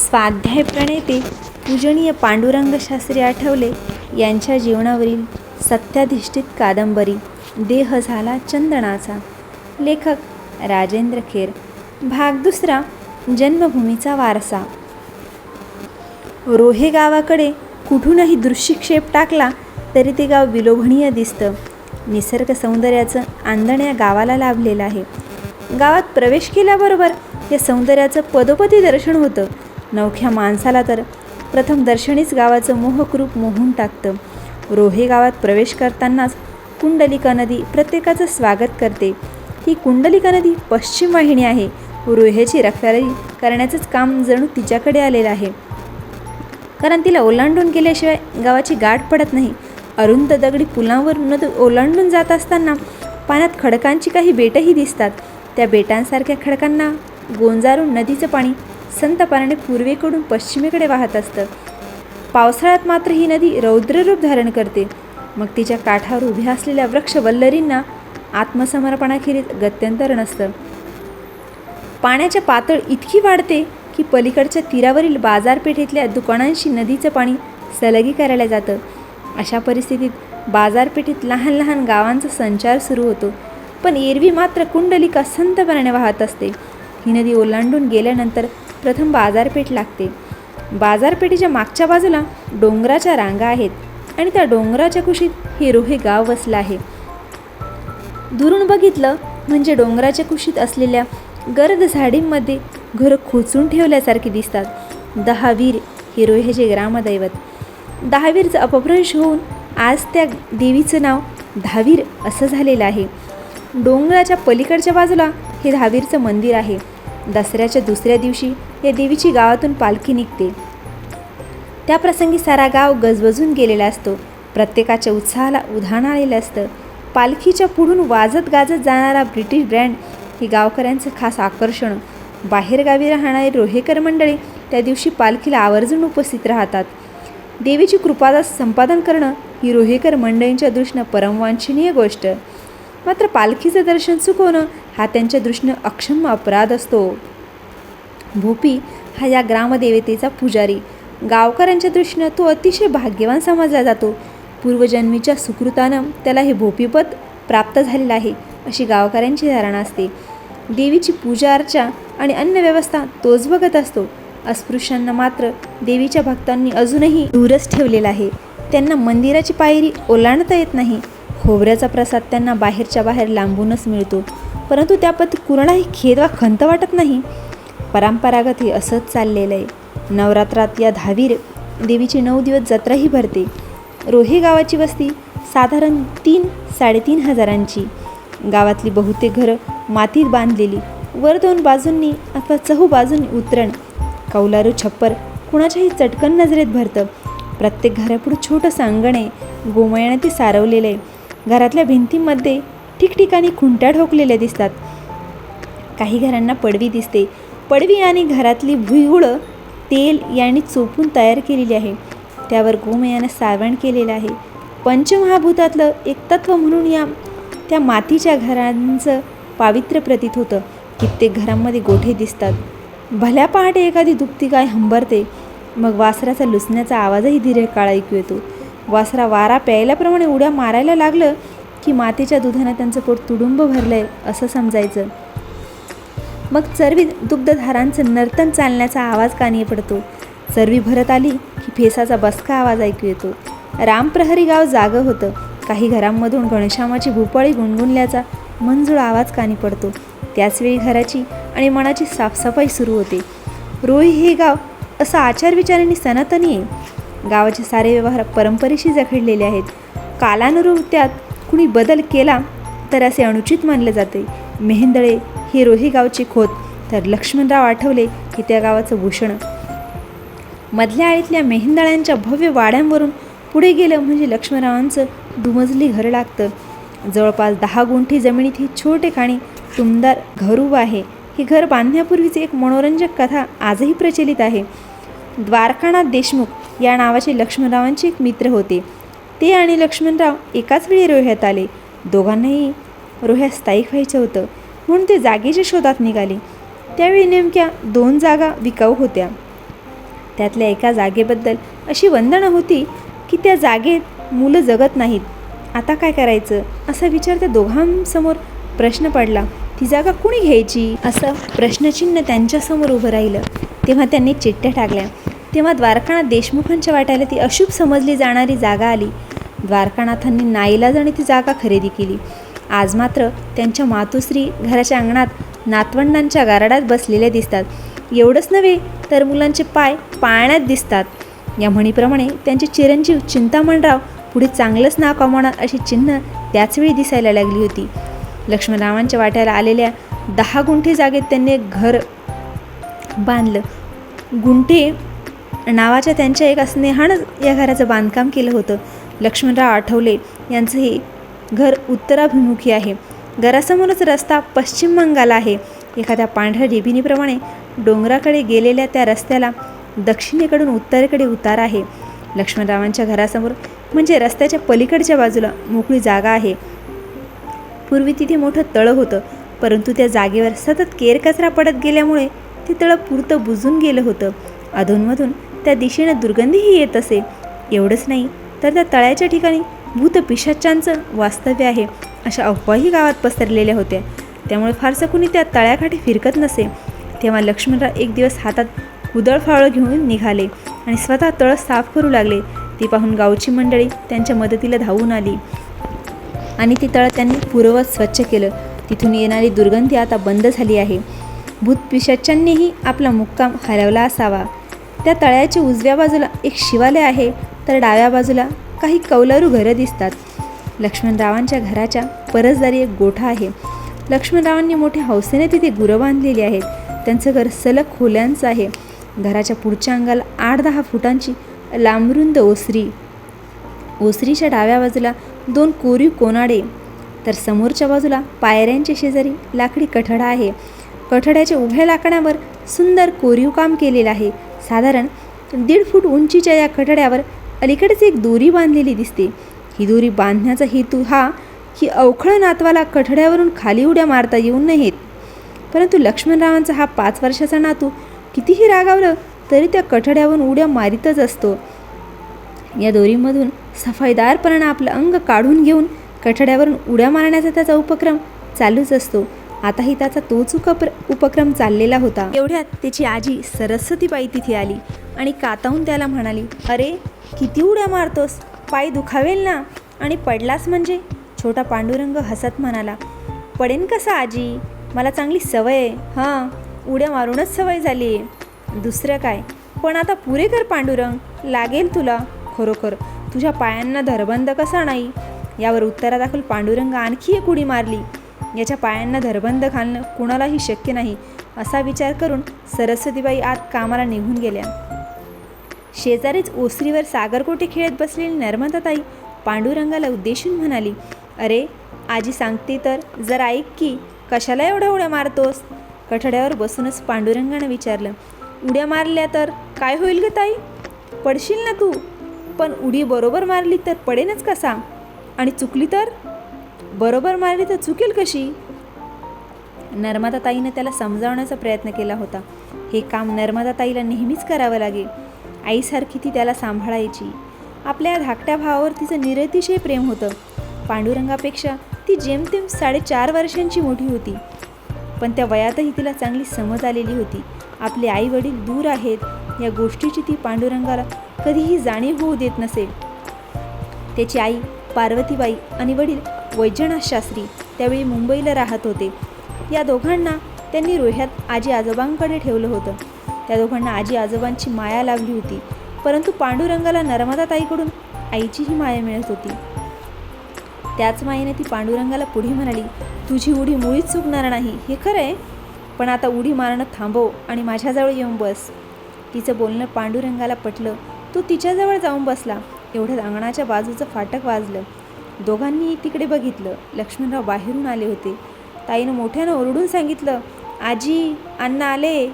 स्वाध्याय प्रणेते पूजनीय पांडुरंग शास्त्री आठवले यांच्या जीवनावरील सत्याधिष्ठित कादंबरी देह झाला चंदनाचा. लेखक राजेंद्र खेर. भाग दुसरा. जन्मभूमीचा वारसा. रोहे गावाकडे कुठूनही दृश्यक्षेप टाकला तरी ते गाव विलोभनीय दिसतं. निसर्ग सौंदर्याचं आंदण या गावाला लाभलेलं आहे. गावात प्रवेश केल्याबरोबर या सौंदर्याचं पदोपदी दर्शन होतं. नवख्या माणसाला तर प्रथम दर्शनीच गावाचं मोहक रूप मोहून टाकतं. रोहे गावात प्रवेश करतानाच कुंडलिका नदी प्रत्येकाचं स्वागत करते. ही कुंडलिका नदी पश्चिम वाहिनी आहे. रोह्याची रखवारी करण्याचंच काम जणू तिच्याकडे आलेलं आहे, कारण तिला ओलांडून गेल्याशिवाय गावाची गाठ पडत नाही. अरुंद दगडी पुलांवर नदी ओलांडून जात असताना पाण्यात खडकांची काही बेटंही दिसतात. त्या बेटांसारख्या खडकांना गोंजारून नदीचं पाणी संतपाराने पूर्वेकडून पश्चिमेकडे वाहत असतं. पावसाळ्यात मात्र ही नदी रौद्ररूप धारण करते. मग तिच्या काठावर उभ्या असलेल्या वृक्षवल्लरींना आत्मसमर्पणाखेरीज गत्यंतर नसतं. पाण्याच्या पातळ इतकी वाढते की पलीकडच्या तीरावरील बाजारपेठेतल्या दुकानांशी नदीचं पाणी सलगी करायला जातं. अशा परिस्थितीत बाजारपेठेत लहान लहान गावांचा संचार सुरू होतो. पण एरवी मात्र कुंडलिका संतपणाने वाहत असते. ही नदी ओलांडून गेल्यानंतर प्रथम बाजारपेठ लागते. बाजारपेठेच्या मागच्या बाजूला डोंगराच्या रांगा आहेत आणि त्या डोंगराच्या कुशीत हे रोहे गाव वसलं आहे. दुरून बघितलं म्हणजे डोंगराच्या कुशीत असलेल्या गर्द झाडींमध्ये घरं खोचून ठेवल्यासारखी दिसतात. दहावीर हे रोह्याचे ग्रामदैवत. दहावीरचं अपभ्रंश होऊन आज त्या देवीचं नाव दहावीर असं झालेलं आहे. डोंगराच्या पलीकडच्या बाजूला हे दहावीरचं मंदिर आहे. दसऱ्याच्या दुसऱ्या दिवशी या देवीची गावातून पालखी निघते. त्या प्रसंगी सारा गाव गजबजून गेलेला असतो. प्रत्येकाच्या उत्साहाला उधाण आलेलं असतं. पालखीच्या पुढून वाजत गाजत जाणारा ब्रिटिश बँड हे गावकऱ्यांचं खास आकर्षण. बाहेरगावी राहणारी रोहेकर मंडळी त्या दिवशी पालखीला आवर्जून उपस्थित राहतात. देवीची कृपा संपादन करणं ही रोहेकर मंडळींच्या दृष्टीनं परमवांछनीय गोष्ट. मात्र पालखीचं दर्शन चुकवणं हा त्यांच्या दृष्टीनं अक्षम्य अपराध असतो. भोपी हा या ग्रामदेवतेचा पुजारी. गावकऱ्यांच्या दृष्टीनं तो अतिशय भाग्यवान समजला जातो. पूर्वजन्मीच्या सुकृतानं त्याला हे भोपीपद प्राप्त झालेलं आहे अशी गावकऱ्यांची धारणा असते. देवीची पूजा अर्चा आणि अन्न व्यवस्था तोच बघत असतो. अस्पृश्यांना मात्र देवीच्या भक्तांनी अजूनही दूरच ठेवलेला आहे. त्यांना मंदिराची पायरी ओलांडता येत नाही. खोबऱ्याचा प्रसाद त्यांना बाहेरच्या बाहेर लांबूनच मिळतो, परंतु त्याबद्दल कुणालाही खेद वा खंत वाटत नाही. परंपरागत हे असंच चाललेलं आहे. नवरात्रात या दहावीर देवीची 9 दिवस जत्राही भरते. रोहे गावाची वस्ती साधारण 3-3.5 हजारांची. गावातली बहुतेक घरं मातीत बांधलेली. वर 2 बाजूंनी अथवा चहू बाजूंनी उतरण, कौलारू छप्पर कुणाच्याही चटकन नजरेत भरतं. प्रत्येक घरापुढं छोटंसं अंगण आहे. गोमयाने ते सारवलेलं आहे. घरातल्या भिंतींमध्ये ठिकठिकाणी खुंट्या ठोकलेल्या दिसतात. काही घरांना पडवी दिसते. पडवी आणि घरातली भुईगुळं तेल यांनी चोपून तयार केलेली आहे. त्यावर गोमयानं सारवण केलेलं आहे. पंचमहाभूतातलं एक तत्व म्हणून त्या मातीच्या घरांचं पावित्र्य प्रतीत होतं. कित्येक घरांमध्ये गोठे दिसतात. भल्या पहाटे एखादी दुभती गाय हंबरते. मग वासराचा लुसण्याचा आवाजही दीर्घकाळ ऐकू येतो. वासरा वारा प्यायल्याप्रमाणे उड्या मारायला लागलं की मातीच्या दुधानं त्यांचं पोट तुडुंब भरलंय असं समजायचं. मग चरवीत दुग्धधारांचं नर्तन चालण्याचा आवाज कानी पडतो. चरवी भरत आली की फेसाचा बसका आवाज ऐकू येतो. रामप्रहरी गाव जागं होतं. काही घरांमधून घनश्यामाची भूपाळी गुणगुणल्याचा मंजूळ आवाज कानी पडतो. त्याचवेळी घराची आणि मनाची साफसफाई सुरू होते. रोही हे गाव असं आचारविचारांनी सनातनी आहे. गावाचे सारे व्यवहार परंपरेशी जखडलेले आहेत. कालानुरूप त्यात कुणी बदल केला तर असे अनुचित मानले जाते. मेहेंदळे हे रोही गावचे खोत, तर लक्ष्मणराव आठवले की त्या गावाचं भूषण. मधल्या आळीतल्या मेहेंदळ्यांच्या भव्य वाड्यांवरून पुढे गेलं म्हणजे लक्ष्मणरावांचं दुमजली घर लागतं. जवळपास 10 गुंठी जमिनीत हे छोटे खाणी टुमदार घर उभं आहे. हे घर बांधण्यापूर्वीची एक मनोरंजक कथा आजही प्रचलित आहे. द्वारकानाथ देशमुख या नावाचे लक्ष्मणरावांचे एक मित्र होते. ते आणि लक्ष्मणराव एकाच वेळी रोह्यात आले. दोघांनाही रोह्यात स्थायिक व्हायचं होतं म्हणून ते जागेच्या शोधात निघाले. त्यावेळी नेमक्या 2 जागा विकाऊ होत्या. त्यातल्या एका जागेबद्दल अशी वंदना होती की त्या जागेत मुलं जगत नाहीत. आता काय करायचं असा विचार त्या दोघांसमोर प्रश्न पडला. ती जागा कुणी घ्यायची असं प्रश्नचिन्ह त्यांच्यासमोर उभं राहिलं. तेव्हा त्यांनी चिठ्ठ्या टाकल्या. तेव्हा द्वारकानाथ देशमुखांच्या वाट्याला ती अशुभ समजली जाणारी जागा आली. द्वारकानाथांनी नाईलाजाने ती जागा खरेदी केली. आज मात्र त्यांच्या मातोश्री घराच्या अंगणात नातवंडांच्या गारडात बसलेल्या दिसतात. एवढंच नव्हे तर मुलांचे पाय पाळण्यात दिसतात. या म्हणीप्रमाणे त्यांचे चिरंजीव चिंतामणराव पुढे चांगलंच नाव कमावणार अशी चिन्ह त्याचवेळी दिसायला लागली होती. लक्ष्मणरावांच्या वाट्याला आलेल्या 10 गुंठे जागेत त्यांनी एक घर बांधलं. गुंठे नावाच्या त्यांच्या एका स्नेहानं या घराचं बांधकाम केलं होतं. लक्ष्मणराव आठवले यांचं हे घर उत्तराभिमुखी आहे. घरासमोरच रस्ता पश्चिम बंगाल आहे. एखाद्या पांढऱ्या रिबिनीप्रमाणे डोंगराकडे गेलेल्या त्या रस्त्याला दक्षिणेकडून उत्तरेकडे उतार आहे. लक्ष्मणरावांच्या घरासमोर म्हणजे रस्त्याच्या पलीकडच्या बाजूला मोकळी जागा आहे. पूर्वी तिथे मोठं तळं होतं, परंतु त्या जागेवर सतत केरकचरा पडत गेल्यामुळे ते तळं पुरतं बुजून गेलं होतं. अधूनमधून त्या दिशेनं दुर्गंधीही येत असे. एवढंच नाही तर त्या तळ्याच्या ठिकाणी भूतपिशाचांचं वास्तव्य आहे अशा अफवाही गावात पसरलेल्या होत्या. त्यामुळे फारसं कुणी त्या तळ्याकाठी फिरकत नसे. तेव्हा लक्ष्मणराव एक दिवस हातात कुदळ फावळं घेऊन निघाले आणि स्वतः तळं साफ करू लागले. ती पाहून गावची मंडळी त्यांच्या मदतीला धावून आली आणि ती तळं त्यांनी पूर्ववत स्वच्छ केलं. तिथून येणारी दुर्गंधी आता बंद झाली आहे. भूतपिशाचांनीही आपला मुक्काम हलवला असावा. त्या तळ्याच्या उजव्या बाजूला एक शिवालय आहे, तर डाव्या बाजूला काही कौलारू घरं दिसतात. लक्ष्मणरावांच्या घराच्या परसदारी एक गोठा आहे. लक्ष्मणरावांनी मोठ्या हौसेने तिथे गुरं बांधलेली आहेत. त्यांचं घर सलग खोल्यांचं आहे. घराच्या पुढच्या अंगाला 8-10 फुटांची लांबरुंद ओसरीच्या डाव्या बाजूला 2 कोरीव कोनाडे, तर समोरच्या बाजूला पायऱ्यांच्या शेजारी लाकडी कठडा आहे. कठड्याच्या उभ्या लाकडावर सुंदर कोरीव काम केलेलं आहे. साधारण 1.5 फूट उंचीच्या या कठड्यावर अलीकडेच एक दोरी बांधलेली दिसते. ही दोरी बांधण्याचा हेतू हा की अवखळ नातवाला कठड्यावरून खाली उड्या मारता येऊ नयेत. परंतु लक्ष्मणरावांचा हा 5 वर्षाचा नातू कितीही रागावलं तरी त्या कठड्यावरून उड्या मारीतच असतो. या दोरीमधून सफाईदारपणानं आपलं अंग काढून घेऊन कठड्यावरून उड्या मारण्याचा त्याचा उपक्रम चालूच असतो. आताही त्याचा तोच उपक्रम चाललेला होता. एवढ्यात त्याची आजी सरस्वतीबाई तिथे आली आणि कातावून त्याला म्हणाली, अरे किती उड्या मारतोस, पाय दुखावेल ना, आणि पडलास म्हणजे. छोटा पांडुरंग हसत म्हणाला, पडेन कसा आजी, मला चांगली सवय आहे. हां, उड्या मारूनच सवय झाली आहे, दुसरं काय. पण आता पुरे कर पांडुरंग, लागेल तुला. खरोखर तुझ्या पायांना धरबंद कसा नाही. यावर उत्तरादाखल पांडुरंग आणखी एक उडी मारली. याच्या पायांना धरबंद घालणं कुणालाही शक्य नाही असा विचार करून सरस्वतीबाई आत कामाला निघून गेल्या. शेजारीच ओसरीवर सागरकोटे खेळत बसलेली नर्मदाताई पांडुरंगाला उद्देशून म्हणाली, अरे आजी सांगते तर जरा ऐक की, कशाला एवढ्या उड्या मारतोस. कठड्यावर बसूनच पांडुरंगानं विचारलं, उड्या मारल्या तर काय होईल ग ताई, पडशील ना तू. पण उडी बरोबर मारली तर पडेनच कसा, आणि चुकली तर. बरोबर मारली तर चुकेल कशी. नर्मदाताईनं त्याला समजावण्याचा प्रयत्न केला होता. हे काम नर्मदाताईला नेहमीच करावं लागे. आईसारखी ती त्याला सांभाळायची. आपल्या धाकट्या भावावर तिचं निरतिशय प्रेम होतं. पांडुरंगापेक्षा ती जेमतेम 4.5 वर्षांची मोठी होती. पण त्या वयातही तिला चांगली समज आलेली होती. आपले आई वडील दूर आहेत या गोष्टीची ती पांडुरंगाला कधीही जाणीव होऊ देत नसे. त्याची आई पार्वतीबाई आणि वडील वैजनाथ शास्त्री त्यावेळी मुंबईला राहत होते. या दोघांना त्यांनी रोह्यात आजी आजोबांकडे ठेवलं होतं. त्या दोघांना आजी आजोबांची माया लाभली होती. परंतु पांडुरंगाला नर्मदाताईकडून आईचीही माया मिळत होती. त्याच मायेने ती पांडुरंगाला पुढे म्हणाली, तुझी उडी मुळीच चुकणार नाही हे खरं आहे, पण आता उडी मारणं थांबव आणि माझ्याजवळ येऊन बस. तिचं बोलणं पांडुरंगाला पटलं. तो तिच्याजवळ जाऊन बसला. एवढ्यात अंगणाच्या बाजूचं फाटक वाजलं. दोघांनी तिकडे बघितलं. लक्ष्मणराव बाहेरून आले होते. ताईनं मोठ्यानं ओरडून सांगितलं, आजी अण्णा आले.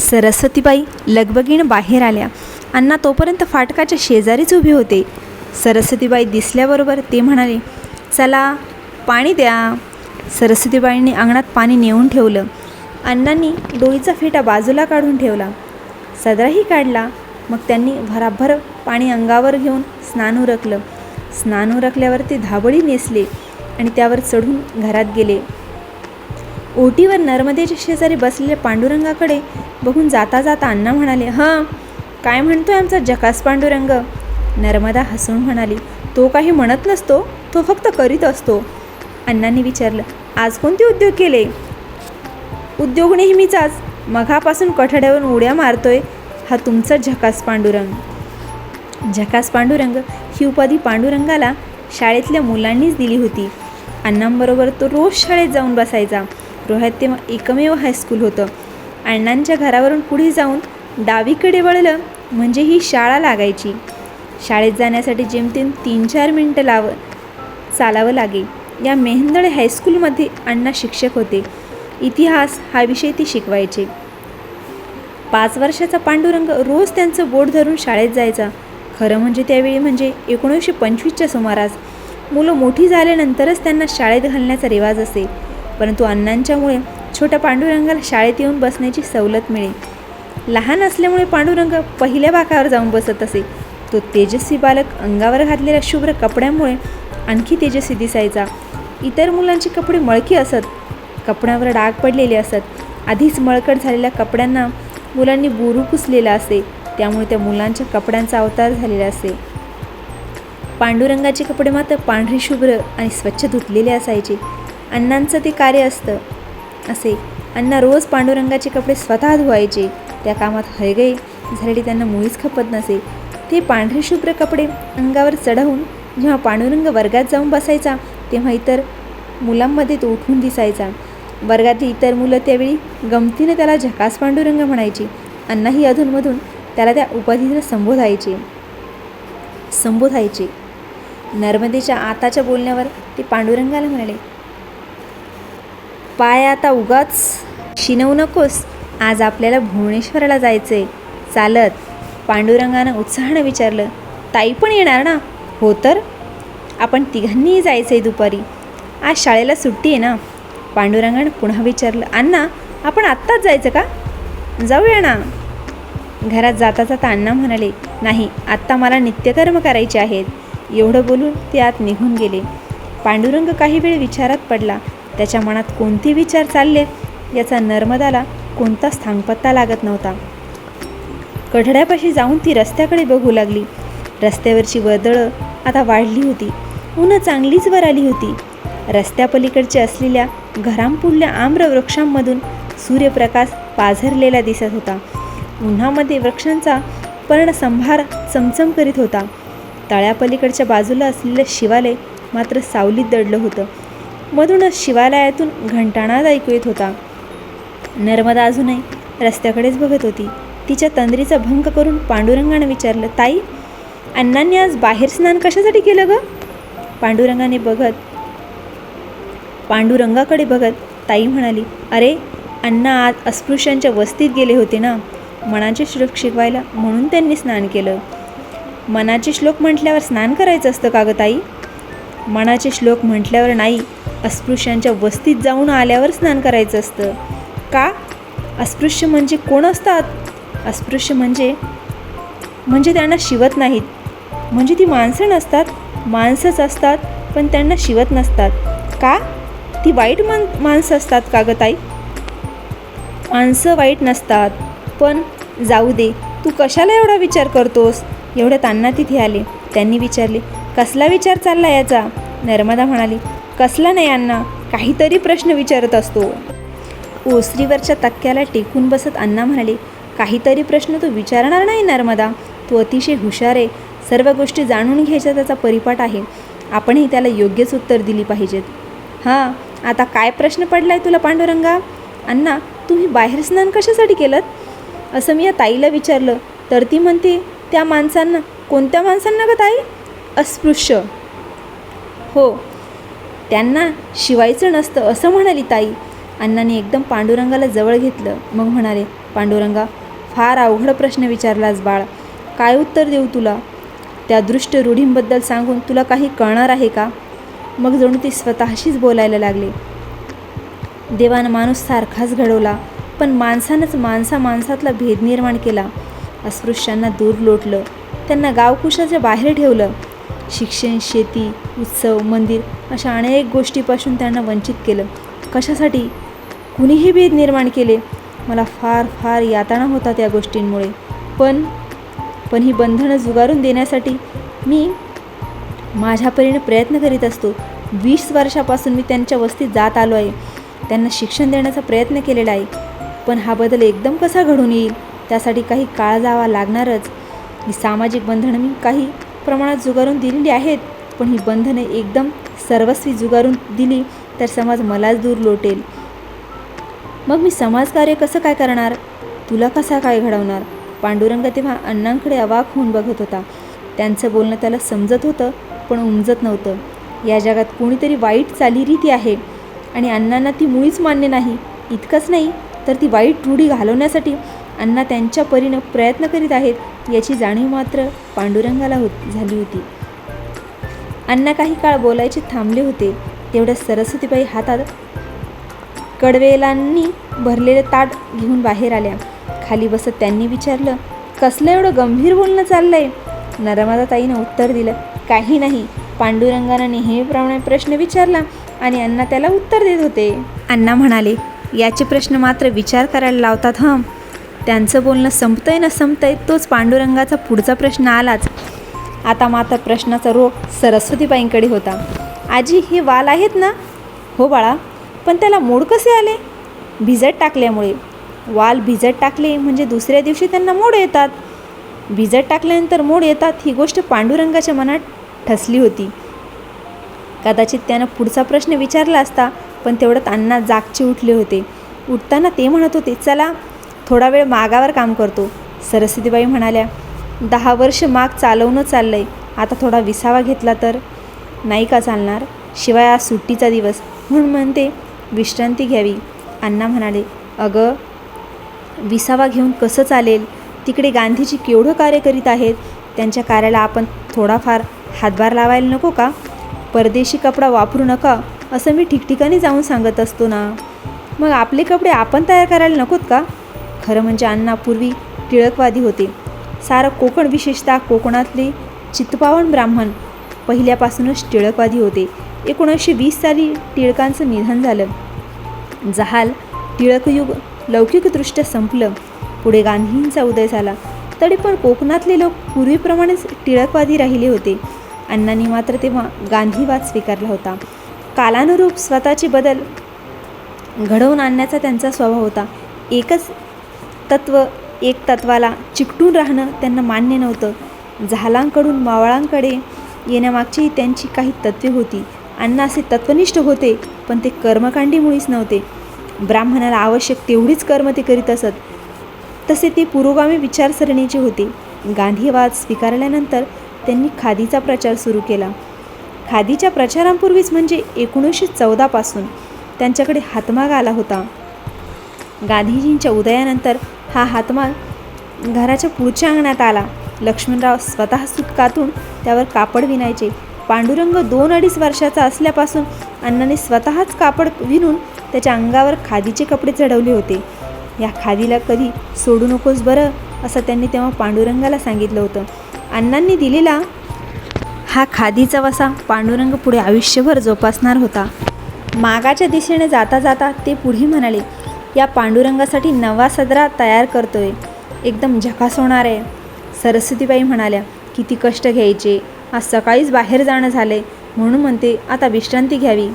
सरस्वतीबाई लगबगीनं बाहेर आल्या. अण्णा तोपर्यंत फाटकाच्या शेजारीच उभे होते. सरस्वतीबाई दिसल्याबरोबर ते म्हणाले, चला पाणी द्या. सरस्वतीबाईंनी अंगणात पाणी नेऊन ठेवलं. अण्णांनी डोईचा फेटा बाजूला काढून ठेवला. सदराही काढला. मग त्यांनी भराभर पाणी अंगावर घेऊन स्नान उरकलं. स्नान उरकल्यावर ते धाबळी नेसले आणि त्यावर चढून घरात गेले. ओटीवर नर्मदेच्या शेजारी बसलेल्या पांडुरंगाकडे बघून जाता जाता अण्णा म्हणाले, हं, काय म्हणतोय आमचा झकास पांडुरंग? नर्मदा हसून म्हणाली, तो काही म्हणत नसतो, तो फक्त करीत असतो. अण्णांनी विचारलं, आज कोणते उद्योग केले? उद्योग नेहमीचाच, मघापासून कठड्यावरून उड्या मारतोय हा तुमचा झकास पांडुरंग. झकास पांडुरंग ही उपाधी पांडुरंगाला शाळेतल्या मुलांनीच दिली होती. अण्णांबरोबर तो रोज शाळेत जाऊन बसायचा. रोह्यात तेव्हा एकमेव हायस्कूल होतं. अण्णांच्या घरावरून पुढे जाऊन डावीकडे वळलं म्हणजे ही शाळा लागायची. शाळेत जाण्यासाठी जेमतेम 3-4 मिनटं चालावं लागे. या मेहंदळे हायस्कूलमध्ये अण्णा शिक्षक होते. इतिहास हा विषय ते शिकवायचे. 5 वर्षाचा पांडुरंग रोज त्यांचं बोट धरून शाळेत जायचा. खरं म्हणजे त्यावेळी म्हणजे 1925च्या सुमारास. मुलं मोठी झाल्यानंतरच त्यांना शाळेत घालण्याचा रिवाज असे. परंतु अण्णांच्यामुळे छोट्या पांडुरंगाला शाळेत येऊन बसण्याची सवलत मिळे. लहान असल्यामुळे पांडुरंग पहिल्या बाकावर जाऊन बसत असे. तो तेजस्वी बालक अंगावर घातलेल्या शुभ्र कपड्यामुळे आणखी तेजस्वी दिसायचा. इतर मुलांची कपडे मळकी असत, कपड्यावर डाग पडलेले असत. आधीच मळकट झालेल्या कपड्यांना मुलांनी बोरू पुसलेला असे, त्यामुळे त्या मुलांच्या कपड्यांचा अवतार झालेला असे. पांडुरंगाचे कपडे मात्र पांढरी शुभ्र आणि स्वच्छ धुतलेले असायचे. अण्णांचं ते कार्य असे. अण्णा रोज पांडुरंगाचे कपडे स्वतः धुवायचे. त्या कामात हयगय झालेली त्यांना मुळीच खपत नसे. ते पांढरी शुभ्र कपडे अंगावर चढवून जेव्हा पांडुरंग वर्गात जाऊन बसायचा तेव्हा इतर मुलांमध्ये तो उठून दिसायचा. वर्गातील इतर मुलं त्यावेळी गमतीने त्याला झकास पांडुरंग म्हणायची. अण्णाही अधूनमधून त्याला त्या उपाधीने संबोधायचे. नर्मदेच्या आताच्या बोलण्यावर ते पांडुरंगाला म्हणाले, पाय आता उगाच शिनवू नकोस, आज आपल्याला भुवनेश्वराला जायचंय चालत. पांडुरंगानं उत्साहानं विचारलं, ताई पण येणार ना? हो तर, आपण तिघांनीही जायचंय दुपारी. आज शाळेला सुट्टी आहे ना? पांडुरंगानं पुन्हा विचारलं, अण्णा आपण आत्ताच जायचं का? जाऊया ना. घरात जाता जाता अण्णा म्हणाले, नाही, आत्ता मला नित्यकर्म करायचे आहेत. एवढं बोलून ते आत निघून गेले. पांडुरंग काही वेळ विचारात पडला. त्याच्या मनात कोणते विचार चाललेत याचा नर्मदाला कोणताच थांगपत्ता लागत नव्हता. कठड्यापाशी जाऊन ती रस्त्याकडे बघू लागली. रस्त्यावरची वर्दळं आता वाढली होती. ऊन चांगलीच वर आली होती. रस्त्यापलीकडचे असलेल्या घरांपुढल्या आम्र वृक्षांमधून सूर्यप्रकाश पाझरलेला दिसत होता. उन्हामध्ये वृक्षांचा पर्णसंभार चमचम करीत होता. तळ्यापलीकडच्या बाजूला असलेलं शिवालय मात्र सावलीत दडलं होतं. मधूनच शिवालयातून घंटानाद ऐकू येत होता. नर्मदा अजूनही रस्त्याकडेच बघत होती. तिच्या तंद्रीचा भंग करून पांडुरंगानं विचारलं, ताई, अण्णांनी आज बाहेर स्नान कशासाठी केलं ग? पांडुरंगाकडे बघत ताई म्हणाली, अरे, अण्णा आज अस्पृश्यांच्या वस्तीत गेले होते ना, मनाचे श्लोक शिकवायला, म्हणून त्यांनी स्नान केलं. मनाचे श्लोक म्हटल्यावर स्नान करायचं असतं का ग ताई? मनाचे श्लोक म्हटल्यावर नाही, अस्पृश्यांच्या वस्तीत जाऊन आल्यावर स्नान करायचं असतं. का? अस्पृश्य म्हणजे कोण असतात? अस्पृश्य म्हणजे त्यांना शिवत नाहीत. म्हणजे ती माणसं नसतात, माणसंच असतात पण त्यांना शिवत नसतात. का? ती वाईट माणसं असतात का ग ताई? माणसं वाईट नसतात. पण जाऊ दे, तू कशाला एवढा विचार करतोस? एवढ्यात अण्णा तिथे आले. त्यांनी विचारले, कसला विचार चालला याचा? नर्मदा म्हणाली, कसला नाही अण्णा, काहीतरी प्रश्न विचारत असतो. ओसरीवरच्या तक्क्याला टेकून बसत अण्णा म्हणाले, काहीतरी प्रश्न तू विचारणार नाही नर्मदा. तू अतिशय हुशार आहे. सर्व गोष्टी जाणून घ्यायचा त्याचा परिपाठ आहे. आपणही त्याला योग्यच उत्तर दिली पाहिजेत. हां, आता काय प्रश्न पडलाय तुला पांडुरंगा? अण्णा, तुम्ही बाहेर स्नान कशासाठी केलं असं मी या ताईला विचारलं तर ती म्हणते, त्या माणसांना. कोणत्या माणसांना ग ताई? अस्पृश्य. हो, त्यांना शिवायचं नसतं असं म्हणाली ताई. अण्णाने एकदम पांडुरंगाला जवळ घेतलं. मग म्हणाले, पांडुरंगा, फार अवघड प्रश्न विचारलास बाळ. काय उत्तर देऊ तुला? त्या दृष्ट रूढींबद्दल सांगून तुला काही कळणार आहे का? मग जणू ती स्वतःशीच बोलायला लागले. देवानं माणूस सारखाच घडवला. पण माणसानंच माणसातला भेद निर्माण केला. अस्पृश्यांना दूर लोटलं, त्यांना गावकुशाच्या बाहेर ठेवलं. शिक्षण, शेती, उत्सव, मंदिर अशा अनेक गोष्टीपासून त्यांना वंचित केलं. कशासाठी? कुणीही भेद निर्माण केले. मला फार फार यातना होतात या गोष्टींमुळे. पण ही बंधनं झुगारून देण्यासाठी मी माझ्या परीने प्रयत्न करीत असतो. 20 वर्षापासून मी त्यांच्या वस्तीत जात आलो आहे. त्यांना शिक्षण देण्याचा प्रयत्न केलेला आहे. पण हा बदल एकदम कसा घडून येईल? त्यासाठी काही काळ जावा लागणारच. ही सामाजिक बंधनं मी काही प्रमाणात झुगारून दिलेली आहेत, पण ही बंधने एकदम सर्वस्वी झुगारून दिली तर समाज मलाच दूर लोटेल. मग मी समाजकार्य कसं काय करणार? तुला कसा काय घडवणार? पांडुरंग तेव्हा अण्णांकडे अवाक होऊन बघत होता. त्यांचं बोलणं त्याला समजत होतं, पण उमजत नव्हतं. या जगात कोणीतरी वाईट चालीरीती आहे आणि अण्णांना ती मुळीच मान्य नाही. इतकंच नाही तर ती वाईट रूढी घालवण्यासाठी अण्णा त्यांच्या परीनं प्रयत्न करीत आहेत याची जाणीव मात्र पांडुरंगाला झाली होती. अण्णा काही काळ बोलायचे थांबले होते. तेवढ्या सरस्वतीबाई हातात कडवेलांनी भरलेले ताट घेऊन बाहेर आल्या. खाली बसत त्यांनी विचारलं, कसलं एवढं गंभीर बोलणं चाललंय? नर्मदाताईनं उत्तर दिलं, काही नाही. पांडुरंगानं नेहमीप्रमाणे प्रश्न विचारला आणि अण्णा त्याला उत्तर देत होते. अण्णा म्हणाले, याचे प्रश्न मात्र विचार करायला लावतात हं. त्यांचं बोलणं संपतंय न संपतंय तोच पांडुरंगाचा पुढचा प्रश्न आलाच. आता मात्र प्रश्नाचा रोख सरस्वतीबाईंकडे होता. आजी, हे वाल आहेत ना? हो बाळा. पण त्याला मोड कसे आले? भिजत टाकल्यामुळे. वाल भिजत टाकले म्हणजे दुसऱ्या दिवशी त्यांना मोड येतात. भिजत टाकल्यानंतर मोड येतात ही गोष्ट पांडुरंगाच्या मनात ठसली होती. कदाचित त्यानं पुढचा प्रश्न विचारला असता, पण तेवढ्यात अण्णा जागचे उठले होते. उठताना ते म्हणत होते, चला थोडा वेळ मागावर काम करतो. सरस्वतीबाई म्हणाल्या, 10 वर्ष माग चालवणं चाललंय. आता थोडा विसावा घेतला तर नाही का चालणार? शिवाय आज सुट्टीचा दिवस म्हणून म्हणते विश्रांती घ्यावी. अण्णा म्हणाले, अगं विसावा घेऊन कसं चालेल? तिकडे गांधीजी केवढं कार्य करीत आहेत. त्यांच्या कार्याला आपण थोडाफार हातभार लावायला नको का? परदेशी कपडा वापरू नका असं मी ठिकठिकाणी जाऊन सांगत असतो ना. मग आपले कपडे आपण तयार करायला नकोत का? खरं म्हणजे अण्णा पूर्वी टिळकवादी होते. सारं कोकण, विशेषतः कोकणातले चित्पावन ब्राह्मण पहिल्यापासूनच टिळकवादी होते. 1920 साली टिळकांचं निधन झालं. जहाल टिळकयुग लौकिकदृष्ट्या संपलं. पुढे गांधींचा उदय झाला. तरी पण कोकणातले लोक पूर्वीप्रमाणेच टिळकवादी राहिले होते. अण्णांनी मात्र तेव्हा गांधीवाद स्वीकारला होता. कालानुरूप स्वतःचे बदल घडवून आणण्याचा त्यांचा स्वभाव होता. एक तत्वाला चिकटून राहणं त्यांना मान्य नव्हतं. जहालांकडून मावळांकडे येण्यामागची त्यांची काही तत्त्वे होती. अण्णा असे तत्वनिष्ठ होते, पण ते कर्मकांडी मुळीच नव्हते. ब्राह्मणाला आवश्यक तेवढीच कर्म ते करीत असत. तसे ते पुरोगामी विचारसरणीचे होते. गांधीवाद स्वीकारल्यानंतर त्यांनी खादीचा प्रचार सुरू केला. खादीच्या प्रचारांपूर्वीच म्हणजे 1914 पासून त्यांच्याकडे हातमाग आला होता. गांधीजींच्या उदयानंतर हा हातमाग घराच्या पुढच्या अंगणात आला. लक्ष्मणराव स्वतः सूत कातून त्यावर कापड विणायचे. पांडुरंग 2-2.5 वर्षाचा असल्यापासून अण्णांनी स्वतःच कापड विणून त्याच्या अंगावर खादीचे कपडे चढवले होते. या खादीला कधी सोडू नकोस बरं, असं त्यांनी तेव्हा पांडुरंगाला सांगितलं होतं. अण्णांनी दिलेला हा खादीचा वसा पांडुरंग पुढे आयुष्यभर जोपासणार होता. मागाच्या दिशेने जाता जाता ते पुढे म्हणाले, या पांडुरंगासाठी नवा सदरा तयार करतोय, एकदम झकास होणार आहे. सरस्वतीबाई म्हणाल्या, किती कष्ट घ्यायचे, आज सकाळीच बाहेर जाणं झालंय म्हणून म्हणते आता विश्रांती घ्यावी.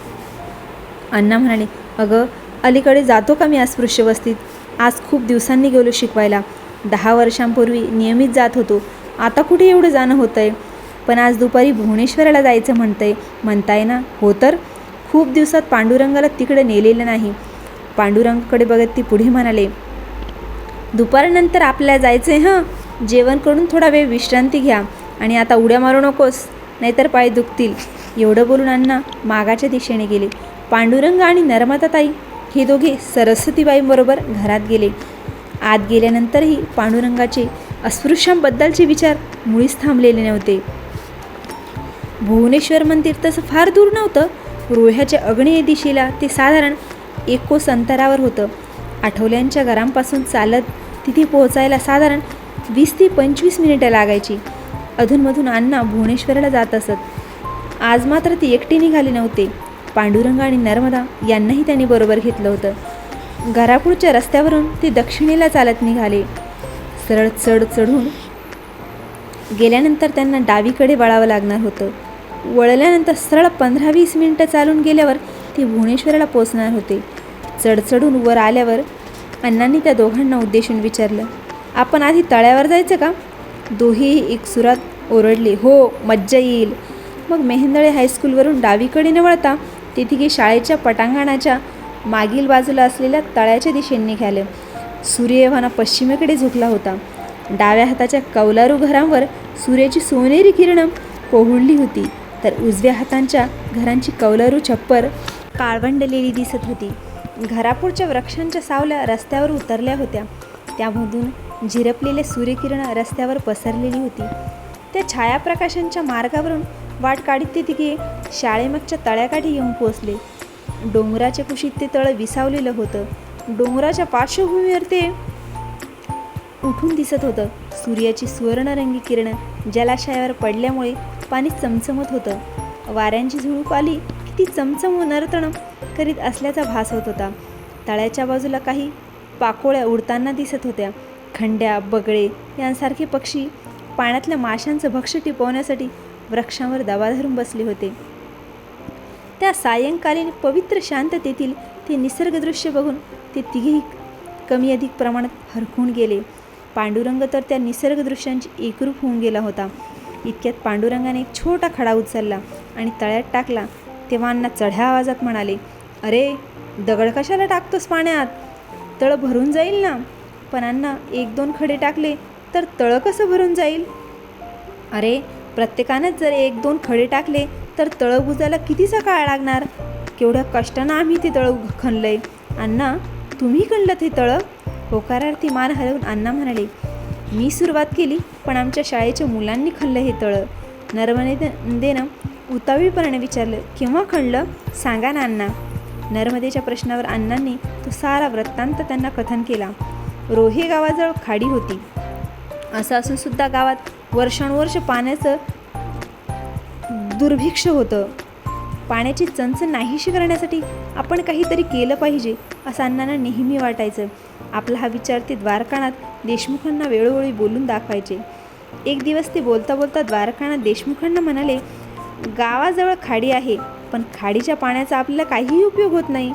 अण्णा म्हणाले, अगं अलीकडे जातो का मी अस्पृश्य वस्तीत? आज खूप दिवसांनी गेलो शिकवायला. 10 वर्षांपूर्वी नियमित जात होतो. आता कुठे एवढं जाणं होतंय? पण आज दुपारी भुवनेश्वराला जायचं म्हणताय ना? हो तर. खूप दिवसात पांडुरंगाला तिकडे नेलेलं नाही. पांडुरंगाकडे बघत ती पुढे म्हणाले, दुपारनंतर आपल्याला जायचंय हं. जेवण करून थोडा वेळ विश्रांती घ्या आणि आता उड्या मारू नकोस, नाहीतर पाय दुखतील. एवढं बोलून अण्णा मागाच्या दिशेने गेले. पांडुरंग आणि नर्मदाताई हे दोघे सरस्वतीबाईंबरोबर घरात गेले. आत गेल्यानंतरही पांडुरंगाचे अस्पृश्यांबद्दलचे विचार मुळीच थांबलेले नव्हते. भुवनेश्वर मंदिर तसं फार दूर नव्हतं. रोह्याच्या आग्नेय दिशेला ते साधारण 1 कोस अंतरावर होतं. आठवल्यांच्या घरांपासून चालत तिथे पोहोचायला साधारण 20 ते 25 मिनिटं लागायची. अधूनमधून अण्णा भुवनेश्वरला जात असत. आज मात्र ती एकटी निघाली नव्हते. पांडुरंग आणि नर्मदा यांनाही त्यांनी बरोबर घेतलं होतं. घरापुढच्या रस्त्यावरून ते दक्षिणेला चालत निघाले. सरळ चढून गेल्यानंतर त्यांना डावीकडे वळावं लागणार होतं. वळल्यानंतर सरळ 15-20 मिनिटं चालून गेल्यावर ते भुवनेश्वरला पोचणार होते. चढून वर आल्यावर अण्णांनी त्या दोघांना उद्देशून विचारलं, आपण आधी तळ्यावर जायचं का? दोघेही एकसुरात ओरडले, हो, मज्जा येईल. मग मेहेंदळे हायस्कूलवरून डावीकडे न वळता ते तिघे शाळेच्या पटांगणाच्या मागील बाजूला असलेल्या तळ्याच्या दिशेने निघाले. सूर्यएव्हाना पश्चिमेकडे झुकला होता. डाव्या हाताच्या कौलारू घरांवर सूर्याची सोनेरी किरणं पोहुळली होती, तर उजव्या हातांच्या घरांची कौलारू छप्पर काळवंडलेली दिसत होती. घरापुढच्या वृक्षांच्या सावल्या रस्त्यावर उतरल्या होत्या. त्यामधून झिरपलेले सूर्यकिरण रस्त्यावर पसरलेली होती. त्या छायाप्रकाशांच्या मार्गावरून वाट काढीत ते तिघे शाळेमागच्या तळ्याकाठी येऊन पोचले. डोंगराच्या कुशीत ते तळ विसावलेलं होतं. डोंगराच्या पार्श्वभूमीवर ते उठून दिसत होतं. सूर्याची सुवर्णरंगी किरणं जलाशयावर पडल्यामुळे पाणी चमचमत होतं. वाऱ्यांची झुळूक आली की ती चमचम नर्तन करीत असल्याचा भास होत होता. तळ्याच्या बाजूला काही पाकोळ्या उडताना दिसत होत्या. खंड्या, बगळे यांसारखे पक्षी पाण्यातल्या माशांचं भक्ष्य टिपवण्यासाठी वृक्षांवर दबा धरून बसले होते. त्या सायंकालीन पवित्र शांततेतील ते निसर्गदृश्य बघून ते तिघेही कमी अधिक प्रमाणात हरखून गेले. पांडुरंग तर त्या निसर्गदृश्यांची एकरूप होऊन गेला होता. इतक्यात पांडुरंगाने एक छोटा खडा उचलला आणि तळ्यात टाकला. तेव्हा अण्णा चढ्या आवाजात म्हणाले, अरे, दगड कशाला टाकतोस पाण्यात? तळ भरून जाईल ना. पण अण्णा, 1-2 खडे टाकले तर तळ कसं भरून जाईल? अरे, प्रत्येकानंच जर 1-2 खडे टाकले तर तळ बुजायला कितीचा काळ लागणार? केवढ्या कष्टानं आम्ही ते तळ खणलंय. अण्णा, तुम्ही खणलं ते तळ? होकारार्थी मान हलवून अण्णा म्हणाले, मी सुरुवात केली, पण आमच्या शाळेच्या मुलांनी खणलं हे तळ. नर्मदेनं उतावीळपणाने विचारलं, केव्हा खणलं? सांगा ना अण्णा. नर्मदेच्या प्रश्नावर अण्णांनी तो सारा वृत्तांत त्यांना कथन केला. रोहे गावाजवळ खाडी होती. असं असून सुद्धा गावात वर्षानुवर्ष पाण्याचं दुर्भिक्ष होतं. पाण्याची चणचण नाहीशी करण्यासाठी आपण काहीतरी केलं पाहिजे असं अण्णांना नेहमी वाटायचं. आपला हा विचार ते द्वारकानाथ देशमुखांना वेळोवेळी बोलून दाखवायचे. एक दिवस ते बोलता बोलता द्वारकानाथ देशमुखांना म्हणाले, गावाजवळ खाडी आहे, पण खाडीच्या पाण्याचा आपल्याला काहीही उपयोग होत नाही.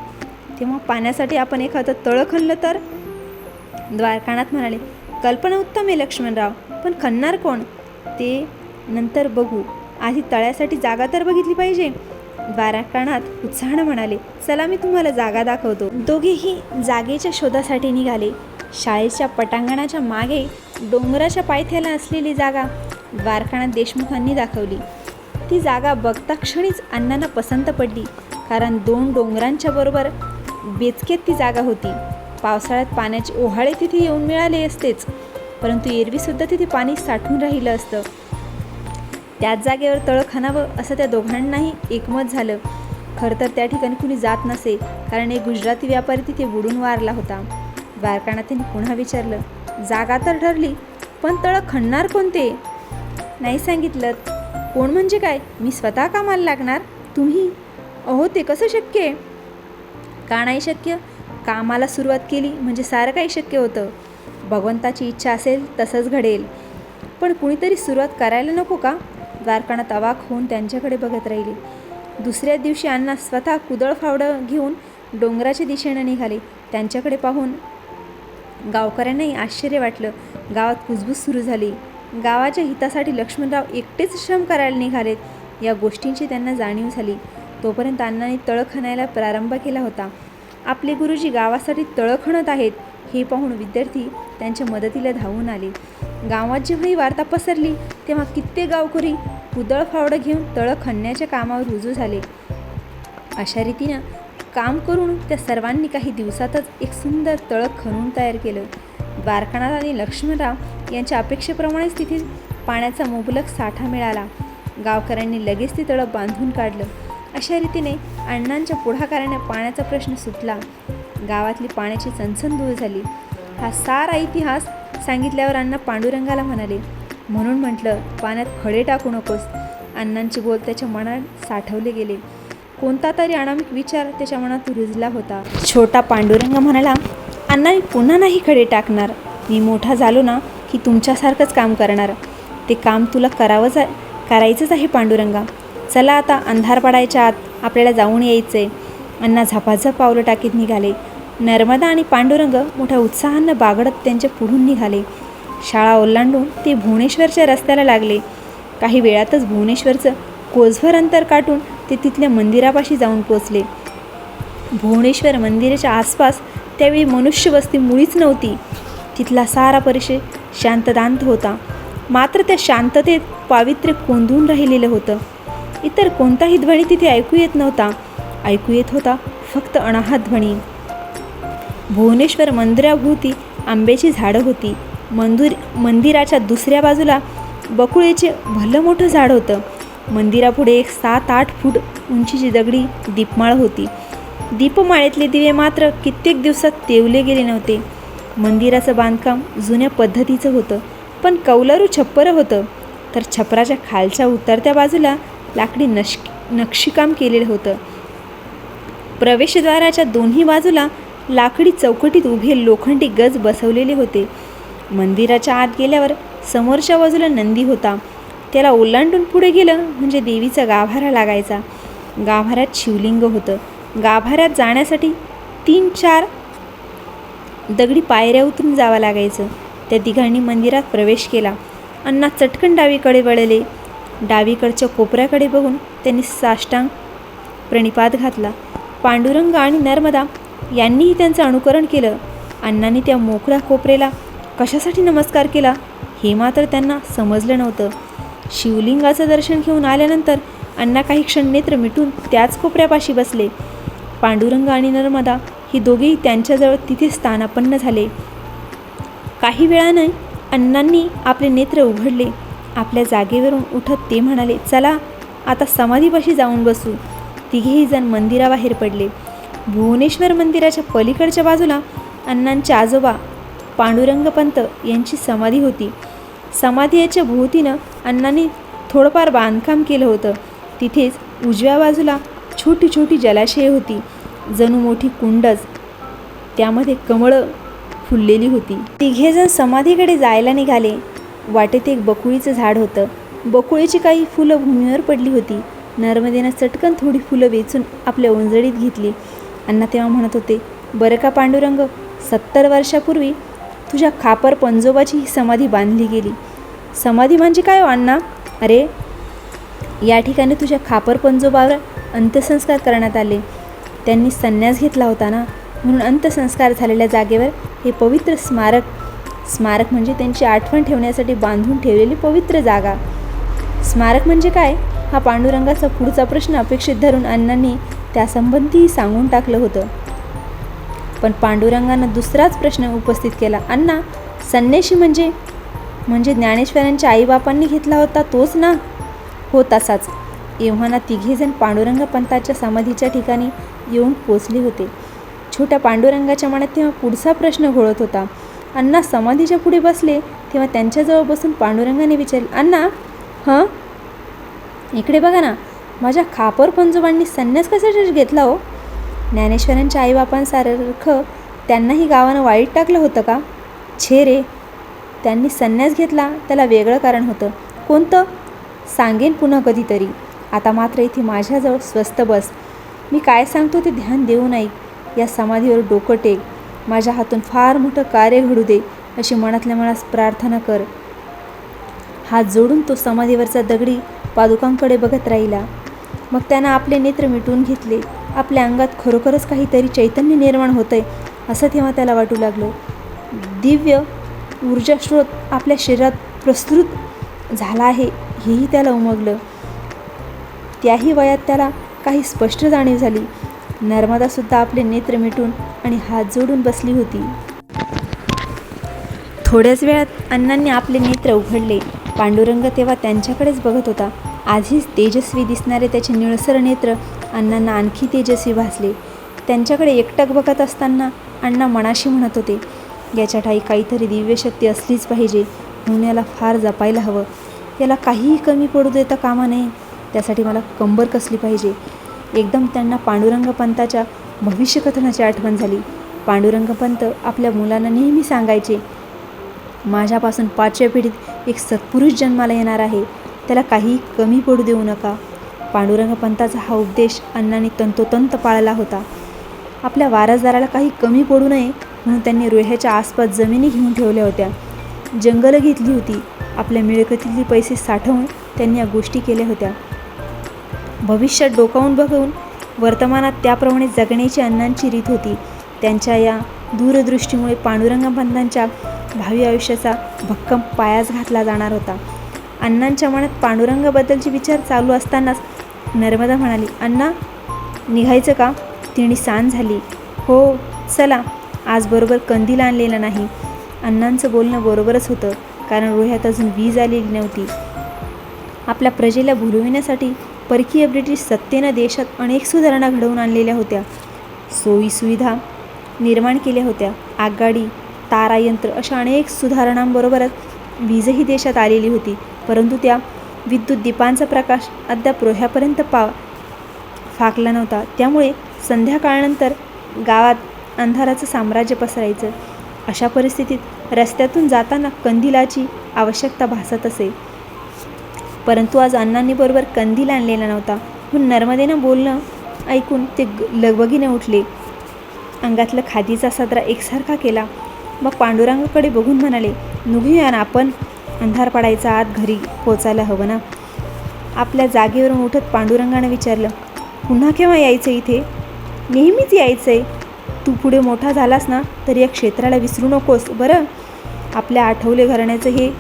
तेव्हा पाण्यासाठी आपण एखादं तळ खणलं तर? द्वारकानाथ म्हणाले, कल्पना उत्तम आहे लक्ष्मणराव, पण खणणार कोण ते नंतर बघू. आधी तळ्यासाठी जागा तर बघितली पाहिजे. द्वारकानाथ उत्साहानं म्हणाले, चला मी तुम्हाला जागा दाखवतो. दोघेही जागेच्या शोधासाठी निघाले. शाळेच्या पटांगणाच्या मागे डोंगराच्या पायथ्याला असलेली जागा द्वारकानाथ देशमुखांनी दाखवली. ती जागा बघता क्षणीच अण्णांना पसंत पडली, कारण 2 डोंगरांच्या बरोबर बेचक्यात ती जागा होती. पावसाळ्यात पाण्याचे ओहाळे तिथे येऊन मिळाले असतेच, परंतु एरवीसुद्धा तिथे पाणी साठून राहिलं असतं. त्याच जागेवर तळ खणावं असं त्या दोघांनाही एकमत झालं. खरं तर त्या ठिकाणी कुणी जात नसे, कारण एक गुजराती व्यापारी तिथे बुडून वारला होता. द्वारकानाथांनी पुन्हा विचारलं, जागा तर ठरली, पण तळ खणणार कोणते? नाही सांगितलं. कोण म्हणजे काय? मी स्वतः कामाला लागणार? तुम्ही? अहो, ते कसं शक्य आहे? का नाही शक्य? कामाला सुरुवात केली म्हणजे सारं काही शक्य होतं. भगवंताची इच्छा असेल तसंच घडेल. पण कुणीतरी सुरुवात करायला नको का? द्वारकानाथ अवाक होऊन त्यांच्याकडे बघत राहिले. दुसऱ्या दिवशी अण्णा स्वतः कुदळ फावडं घेऊन डोंगराच्या दिशेनं निघाले. त्यांच्याकडे पाहून गावकऱ्यांनाही आश्चर्य वाटलं. गावात कुजबूज सुरू झाली. गावाच्या हितासाठी लक्ष्मणराव एकटेच श्रम करायला निघालेत या गोष्टींची त्यांना जाणीव झाली. तोपर्यंत अण्णांनी तळ खणायला प्रारंभ केला होता. आपले गुरुजी गावासाठी तळ खणत आहेत हे पाहून विद्यार्थी त्यांच्या मदतीला धावून आले. गावात जेव्हा ही वार्ता पसरली तेव्हा कित्येक गावकरी कुदळ फावडं घेऊन तळ खणण्याच्या कामावर रुजू झाले. अशा रीतीनं काम करून त्या सर्वांनी काही दिवसातच एक सुंदर तळ खणून तयार केलं. द्वारकानाथ आणि लक्ष्मणराव यांच्या अपेक्षेप्रमाणेच तिथे पाण्याचा मुबलक साठा मिळाला. गावकऱ्यांनी लगेच ते तळं बांधून काढलं. अशा रीतीने अण्णांच्या पुढाकाराने पाण्याचा प्रश्न सुटला. गावातली पाण्याची चणचण दूर झाली. हा सारा इतिहास सांगितल्यावर अण्णा पांडुरंगाला म्हणाले, म्हणून म्हटलं पाण्यात खडे टाकू नकोस. अण्णांचे बोल त्याच्या मनात साठवले गेले. कोणता तरी अनामिक विचार त्याच्या मनात रुजला होता. छोटा पांडुरंग म्हणाला, अण्णा मी पुन्हा नाही खडे टाकणार. मी मोठा झालो ना की तुमच्यासारखंच काम करणार. ते काम तुला करायचंच आहे पांडुरंगा. चला आता अंधार पडायच्या आत आपल्याला जाऊन यायचंय. अण्णा झपाझप पावलं टाकीत निघाले. नर्मदा आणि पांडुरंग मोठ्या उत्साहानं बागडत त्यांच्या पुढून निघाले. शाळा ओलांडून ते भुवनेश्वरच्या रस्त्याला लागले. काही वेळातच भुवनेश्वरचं कोसभर अंतर काटून ते तिथल्या मंदिरापाशी जाऊन पोचले. भुवनेश्वर मंदिराच्या आसपास त्यावेळी मनुष्यवस्ती मुळीच नव्हती. तिथला सारा परिसर शांततांत होता. मात्र त्या शांततेत पावित्र्य कोंदून राहिलेलं होतं. इतर कोणताही ध्वनी तिथे ऐकू येत नव्हता. ऐकू येत होता फक्त अनाहत ध्वनी. भुवनेश्वर मंदिराभोवती आंब्याची झाडं होती. मंदिराच्या दुसऱ्या बाजूला बकुळेचे भलं मोठं झाड होतं. मंदिरापुढे एक 7-8 फूट उंचीची दगडी दीपमाळ होती. दीपमाळेतले दिवे मात्र कित्येक दिवसात तेवले गेले नव्हते. मंदिराचं बांधकाम जुन्या पद्धतीचं होतं, पण कौलारू छप्पर होतं. तर छपराच्या खालच्या उतरत्या बाजूला लाकडी नक्षीकाम केलेलं होतं. प्रवेशद्वाराच्या दोन्ही बाजूला लाकडी चौकटीत उभे लोखंडी गज बसवलेले होते. मंदिराच्या आत गेल्यावर समोरच्या बाजूला नंदी होता. त्याला ओलांडून पुढे गेलं म्हणजे देवीचा गाभारा लागायचा. गाभाऱ्यात शिवलिंग होतं. गाभाऱ्यात जाण्यासाठी 3-4 दगडी पायऱ्या उतरून जावं लागायचं. त्या तिघांनी मंदिरात प्रवेश केला. अण्णा चटकन डावीकडे वळले. डावीकडच्या कोपऱ्याकडे बघून त्यांनी साष्टांग प्रणिपात घातला. पांडुरंग आणि नर्मदा यांनीही त्यांचं अनुकरण केलं. अण्णांनी त्या मोकळ्या कोपऱ्याला कशासाठी नमस्कार केला हे मात्र त्यांना समजलं नव्हतं. शिवलिंगाचं दर्शन घेऊन आल्यानंतर अण्णा काही क्षण नेत्र मिटून त्याच कोपऱ्यापाशी बसले. पांडुरंग आणि नर्मदा ही दोघेही त्यांच्याजवळ तिथे स्थानापन्न झाले. काही वेळानं अण्णांनी आपले नेत्र उघडले. आपल्या जागेवरून उठत ते म्हणाले, चला आता समाधीपाशी जाऊन बसू. तिघेही जण मंदिराबाहेर पडले. भुवनेश्वर मंदिराच्या पलीकडच्या बाजूला अण्णांचे आजोबा पांडुरंगपंत यांची समाधी होती. समाधीच्या भोवतीनं अण्णांनी थोडंफार बांधकाम केलं होतं. तिथेच उजव्या बाजूला छोटी छोटी जलाशये होती, जणू मोठी कुंडच. त्यामध्ये कमळं फुललेली होती. तिघेजण समाधीकडे जायला निघाले. वाटेत एक बकुळीचं झाड होतं. बकुळीची काही फुलं भूमीवर पडली होती. नर्मदेनं चटकन थोडी फुलं वेचून आपल्या ओंजळीत घेतली. अण्णा तेव्हा म्हणत होते, बरं का पांडुरंग, 70 वर्षापूर्वी तुझ्या खापर पंजोबाची ही समाधी बांधली गेली. समाधी म्हणजे काय हो अण्णा? अरे या ठिकाणी तुझ्या खापर पंजोबावर अंत्यसंस्कार करण्यात आले. त्यांनी संन्यास घेतला होता ना, म्हणून अंत्यसंस्कार झालेल्या जागेवर हे पवित्र स्मारक म्हणजे त्यांची आठवण ठेवण्यासाठी बांधून ठेवलेली पवित्र जागा. स्मारक म्हणजे काय हा पांडुरंगाचा पुढचा प्रश्न अपेक्षित धरून अण्णांनी त्यासंबंधीही सांगून टाकलं होतं. पण पांडुरंगानं दुसराच प्रश्न उपस्थित केला. अण्णा, संन्याशी म्हणजे ज्ञानेश्वरांच्या आईबापांनी घेतला होता तोच ना? हो तसाच. एव्हाना तिघेजण पांडुरंग पंताच्या समाधीच्या ठिकाणी येऊन पोचले होते. छोट्या पांडुरंगाच्या मनात तेव्हा पुढचा प्रश्न घोळत होता. अण्णा समाधीच्या पुढे बसले तेव्हा त्यांच्याजवळ बसून पांडुरंगाने विचारले, अण्णा हं इकडे बघा ना, माझ्या खापर पंजोबांनी संन्यास कशासाठी घेतला हो? ज्ञानेश्वरांच्या आईबापांसारखं त्यांनाही गावानं वाईट टाकलं होतं का? छे रे, त्यांनी संन्यास घेतला त्याला वेगळं कारण होतं. कोणतं? सांगेन पुन्हा कधीतरी. आता मात्र इथे माझ्याजवळ स्वस्थ बस. मी काय सांगतो ते ध्यान देऊ नये. या समाधीवर डोकं टेक. माझ्या हातून फार मोठं कार्य घडू दे अशी मनातल्या मनात प्रार्थना कर. हात जोडून तो समाधीवरचा दगडी पादुकांकडे बघत राहिला. मग त्यानं आपले नेत्र मिटवून घेतले. आपल्या अंगात खरोखरच काहीतरी चैतन्य निर्माण होतंय असं तेव्हा त्याला वाटू लागलं. दिव्य ऊर्जा स्रोत आपल्या शरीरात प्रसृत झाला आहे हेही त्याला उमगलं. त्याही वयात त्याला काही स्पष्ट जाणीव झाली. नर्मदासुद्धा आपले नेत्र मिटून आणि हात जोडून बसली होती. थोड्याच वेळात अण्णांनी आपले नेत्र उघडले. पांडुरंग तेव्हा त्यांच्याकडेच बघत होता. आधीच तेजस्वी दिसणारे त्याचे निळसर नेत्र अण्णांना आणखी तेजस्वी भासले. त्यांच्याकडे एकटक बघत असताना अण्णा मनाशी म्हणत होते, याच्या ठाई काहीतरी दिव्यशक्ती असलीच पाहिजे, म्हणून याला फार जपायला हवं. याला काहीही कमी पडू देता कामा नये. त्यासाठी मला कंबर कसली पाहिजे. एकदम त्यांना पांडुरंग पंताच्या भविष्यकथनाची आठवण झाली. पांडुरंग पंत आपल्या मुलांना नेहमी सांगायचे, माझ्यापासून 5व्या पिढीत एक सत्पुरुष जन्माला येणार आहे, त्याला काहीही कमी पडू देऊ नका. पांडुरंग पंताचा हा उपदेश अण्णांनी तंतोतंत पाळला होता. आपल्या वारसदाराला काही कमी पडू नये म्हणून त्यांनी रोह्याच्या आसपास जमिनी घेऊन ठेवल्या होत्या, जंगलं घेतली होती. आपल्या मिळकतीतले पैसे साठवून त्यांनी या गोष्टी केल्या होत्या. भविष्यात डोकावून बघून वर्तमानात त्याप्रमाणे जगण्याची अण्णांची रीत होती. त्यांच्या या दूरदृष्टीमुळे पांडुरंग पंतांच्या भावी आयुष्याचा भक्कम पायाच घातला जाणार होता. अण्णांच्या मनात पांडुरंगाबद्दलचे विचार चालू असतानाच नर्मदा म्हणाली, अण्णा निघायचं का? तिने सांज झाली. हो चला, आज बरोबर कंदील आणलेला नाही. अण्णांचं बोलणं बरोबरच होतं, कारण रोह्यात अजून वीज आलेली नव्हती. आपल्या प्रजेला भुलविण्यासाठी परकीय ब्रिटिश सत्तेनं देशात अनेक सुधारणा घडवून आणलेल्या होत्या. सोयीसुविधा निर्माण केल्या होत्या. आगगाडी, तारायंत्र अशा अनेक सुधारणांबरोबरच वीजही देशात आलेली होती. परंतु त्या विद्युत दीपांचा प्रकाश अद्याप रोह्यापर्यंत फाकला नव्हता. त्यामुळे संध्याकाळनंतर गावात अंधाराचं साम्राज्य पसरायचं. अशा परिस्थितीत रस्त्यातून जाताना कंदिलाची आवश्यकता भासत असे. परंतु आज अण्णांनी बरोबर कंदील आणलेला नव्हता. म्हणून नर्मदेनं बोलणं ऐकून ते लगबगीने उठले. अंगातला खादीचा सदरा एकसारखा केला. मग पांडुरंगाकडे बघून म्हणाले, निघूया ना आपण, अंधार पडायचा, आत घरी पोचायला हवं ना. आपल्या जागेवरून उठत पांडुरंगानं विचारलं, पुन्हा केव्हा यायचं इथे? नेहमीच यायचं आहे. तू पुढे मोठा झालास ना तर या क्षेत्राला विसरू नकोस बरं. आपल्या आठवले घराण्याचं हे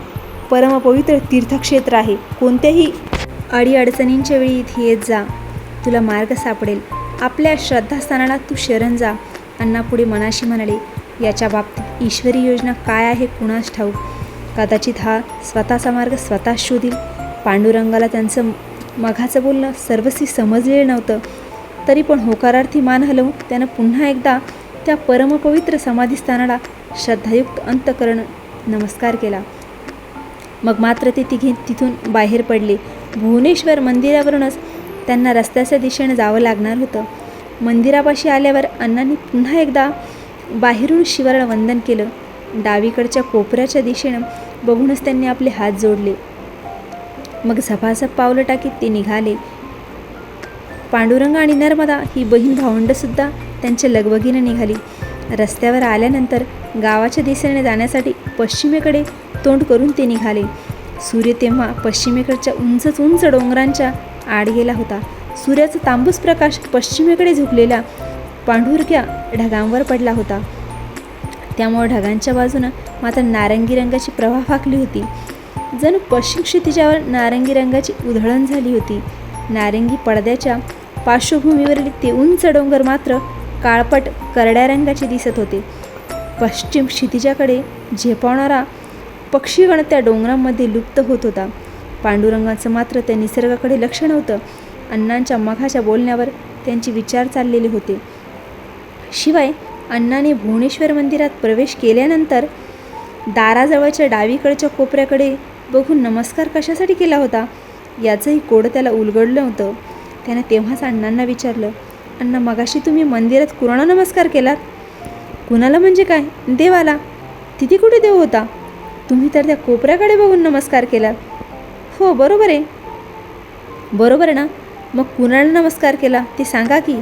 परमपवित्र तीर्थक्षेत्र आहे. कोणत्याही अडीअडचणींच्या वेळी इथे येत जा, तुला मार्ग सापडेल. आपल्या श्रद्धास्थानाला तू शरण जा. अण्णा पुढे मनाशी म्हणाले, याच्या बाबतीत ईश्वरी योजना काय आहे कुणास ठाऊक. कदाचित हा स्वतःचा मार्ग स्वतः शोधील. पांडुरंगाला त्यांचं मघाचं बोलणं सर्वस्वी समजलेलं नव्हतं. तरी पण होकारार्थी मान हलवून त्यानं पुन्हा एकदा त्या परमपवित्र समाधीस्थानाला श्रद्धायुक्त अंतःकरण नमस्कार केला. मग मात्र ते तिघे तिथून बाहेर पडले. भुवनेश्वर मंदिरावरूनच त्यांना रस्त्याच्या दिशेनं जावं लागणार होतं. मंदिरापाशी आल्यावर अण्णांनी पुन्हा एकदा बाहेरून शिवाला वंदन केलं. डावीकडच्या कोपऱ्याच्या दिशेनं बघूनच त्यांनी आपले हात जोडले. मग झपाझप पावलं टाकीत ते निघाले. पांडुरंग आणि नर्मदा ही बहीण भावंडंसुद्धा त्यांच्या लगबगीनं निघाली. रस्त्यावर आल्यानंतर गावाच्या दिशेने जाण्यासाठी पश्चिमेकडे तोंड करून ते निघाले. सूर्य तेव्हा पश्चिमेकडच्या उंच डोंगरांच्या आड गेला होता. सूर्याचा तांबूस प्रकाश पश्चिमेकडे झुकलेल्या पांढुरक्या ढगांवर पडला होता. त्यामुळे ढगांच्या बाजूनं मात्र नारंगी रंगाची प्रभा फाकली होती. जणू पश्चिम क्षितिजावर नारंगी रंगाची उधळण झाली होती. नारंगी पडद्याच्या पार्श्वभूमीवरील ते उंच डोंगर मात्र काळपट करड्या रंगाचे दिसत होते. पश्चिम क्षितिजाकडे झेपावणारा पक्षीगण त्या डोंगरांमध्ये लुप्त होत होता. पांडुरंगाचं मात्र त्या निसर्गाकडे लक्ष नव्हतं. अण्णांच्या मघाच्या बोलण्यावर त्यांचे विचार चाललेले होते. शिवाय अण्णाने भुवनेश्वर मंदिरात प्रवेश केल्यानंतर दाराजवळच्या डावीकडच्या कोपऱ्याकडे बघून नमस्कार कशासाठी केला होता याचंही कोडं त्याला उलगडलं नव्हतं. त्याने तेव्हाच अण्णांना विचारलं, अण्णा मगाशी तुम्ही मंदिरात कुणाला नमस्कार केलात? कुणाला म्हणजे काय? देवाला. तिथे कुठे देव होता? तुम्ही तर त्या कोपऱ्याकडे बघून नमस्कार केलात. हो बरोबर आहे. बरोबर ना, मग कुणाला नमस्कार केला ते सांगा की.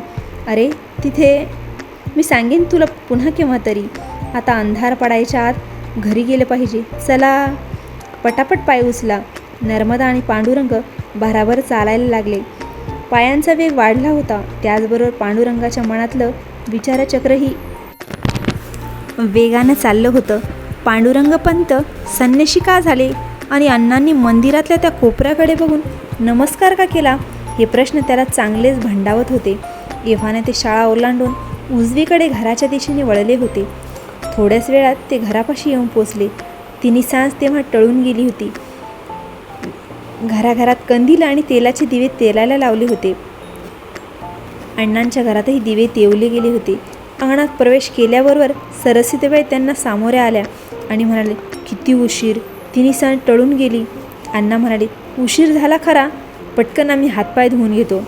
अरे तिथे मी सांगेन तुला पुन्हा केव्हा तरी. आता अंधार पडायच्या आत घरी गेले पाहिजे. चला. पटापट पाय उचला. नर्मदा आणि पांडुरंग भराभर चालायला लागले. पायांचा वेग वाढला होता. त्याचबरोबर पांडुरंगाच्या मनातलं विचारचक्रही वेगानं चाललं होतं. पांडुरंग पंत संन्याशी का झाले आणि अण्णांनी मंदिरातल्या त्या कोपऱ्याकडे बघून नमस्कार का केला हे प्रश्न त्याला चांगलेच भंडावत होते. एव्हाने ते शाळा ओलांडून उजवीकडे घराच्या दिशेने वळले होते. थोड्याच वेळात ते घरापाशी येऊन पोचले. तिन्ही सांज तेव्हा टळून गेली होती. घराघरात कंदील आणि तेलाचे दिवे तेलायला लावले होते. अण्णांच्या घरातही दिवे तेवले गेले होते. अंगणात प्रवेश केल्याबरोबर सरस्वतीबाई त्यांना सामोऱ्या आल्या आणि म्हणाले, किती उशीर. तिन्ही सण टळून गेली. अण्णा म्हणाले, उशीर झाला खरा, पटकन आम्ही हातपाय धुवून घेतो,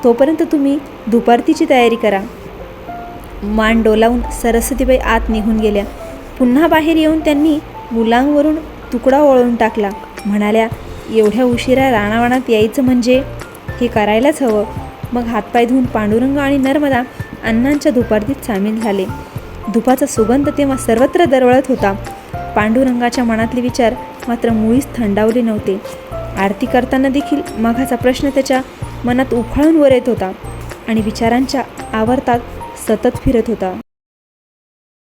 तोपर्यंत तुम्ही दुपारतीची तयारी करा. मान डोलावून सरस्वतीबाई आत निघून गेल्या. पुन्हा बाहेर येऊन त्यांनी मुलांवरून तुकडा वळवून टाकला. म्हणाल्या, एवढ्या उशिरा रानावनात यायचं म्हणजे हे करायलाच हवं. मग हातपाय धुवून पांडुरंग आणि नर्मदा अण्णांच्या दुपारतीत सामील झाले. धुपाचा सुगंध तेव्हा सर्वत्र दरवळत होता. पांडुरंगाच्या मनातले विचार मात्र मुळीच थंडावले नव्हते. आरती करताना देखील मघाचा प्रश्न त्याच्या मनात उफाळून वर येत होता आणि विचारांच्या आवर्तात सतत फिरत होता.